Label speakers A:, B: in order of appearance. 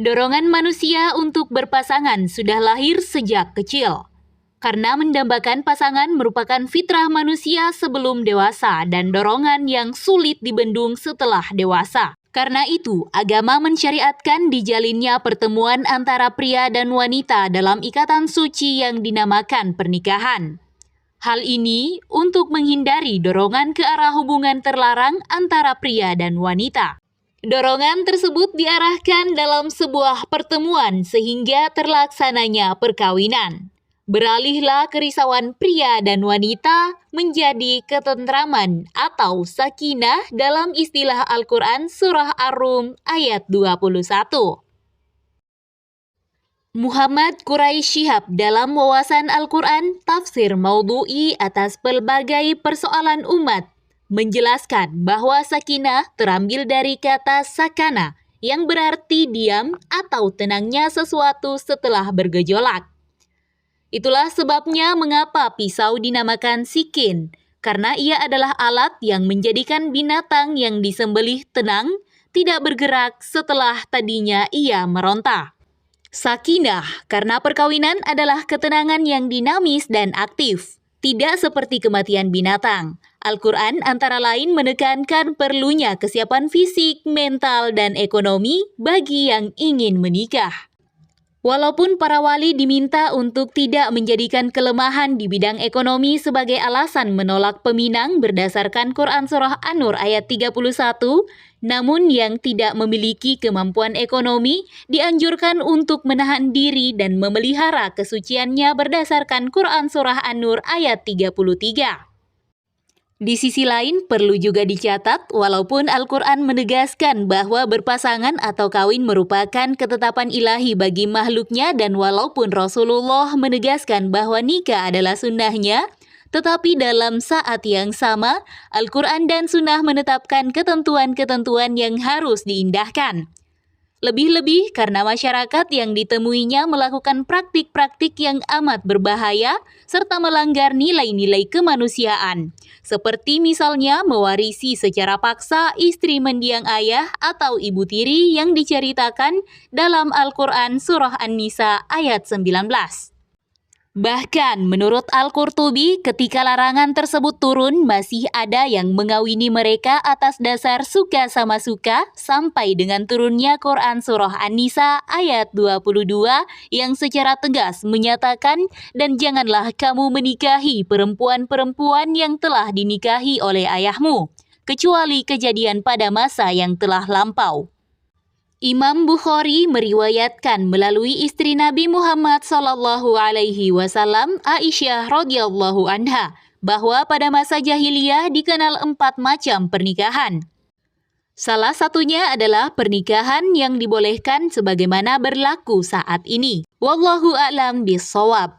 A: Dorongan manusia untuk berpasangan sudah lahir sejak kecil. Karena mendambakan pasangan merupakan fitrah manusia sebelum dewasa dan dorongan yang sulit dibendung setelah dewasa. Karena itu, agama mensyariatkan dijalinnya pertemuan antara pria dan wanita dalam ikatan suci yang dinamakan pernikahan. Hal ini untuk menghindari dorongan ke arah hubungan terlarang antara pria dan wanita. Dorongan tersebut diarahkan dalam sebuah pertemuan sehingga terlaksananya perkawinan. Beralihlah kerisauan pria dan wanita menjadi ketentraman atau sakinah dalam istilah Al-Quran Surah Ar-Rum ayat 21. Muhammad Quraish Shihab dalam wawasan Al-Quran tafsir maudhu'i atas pelbagai persoalan umat menjelaskan bahwa sakinah terambil dari kata sakana yang berarti diam atau tenangnya sesuatu setelah bergejolak. Itulah sebabnya mengapa pisau dinamakan sikin, karena ia adalah alat yang menjadikan binatang yang disembelih tenang, tidak bergerak setelah tadinya ia meronta. Sakinah, karena perkawinan adalah ketenangan yang dinamis dan aktif, tidak seperti kematian binatang. Al-Quran antara lain menekankan perlunya kesiapan fisik, mental, dan ekonomi bagi yang ingin menikah. Walaupun para wali diminta untuk tidak menjadikan kelemahan di bidang ekonomi sebagai alasan menolak peminang berdasarkan Quran Surah An-Nur ayat 31, namun yang tidak memiliki kemampuan ekonomi dianjurkan untuk menahan diri dan memelihara kesuciannya berdasarkan Quran Surah An-Nur ayat 33. Di sisi lain, perlu juga dicatat, walaupun Al-Quran menegaskan bahwa berpasangan atau kawin merupakan ketetapan ilahi bagi makhluknya dan walaupun Rasulullah menegaskan bahwa nikah adalah sunnahnya, tetapi dalam saat yang sama, Al-Quran dan sunnah menetapkan ketentuan-ketentuan yang harus diindahkan. Lebih-lebih karena masyarakat yang ditemuinya melakukan praktik-praktik yang amat berbahaya serta melanggar nilai-nilai kemanusiaan. Seperti misalnya mewarisi secara paksa istri mendiang ayah atau ibu tiri yang diceritakan dalam Al-Quran Surah An-Nisa ayat 19. Bahkan menurut Al-Qurtubi ketika larangan tersebut turun masih ada yang mengawini mereka atas dasar suka sama suka sampai dengan turunnya Quran Surah An-Nisa ayat 22 yang secara tegas menyatakan dan janganlah kamu menikahi perempuan-perempuan yang telah dinikahi oleh ayahmu kecuali kejadian pada masa yang telah lampau. Imam Bukhari meriwayatkan melalui istri Nabi Muhammad SAW, Aisyah radhiyallahu anha, bahwa pada masa jahiliyah dikenal 4 macam pernikahan. Salah satunya adalah pernikahan yang dibolehkan sebagaimana berlaku saat ini. Wallahu a'lam bishawab.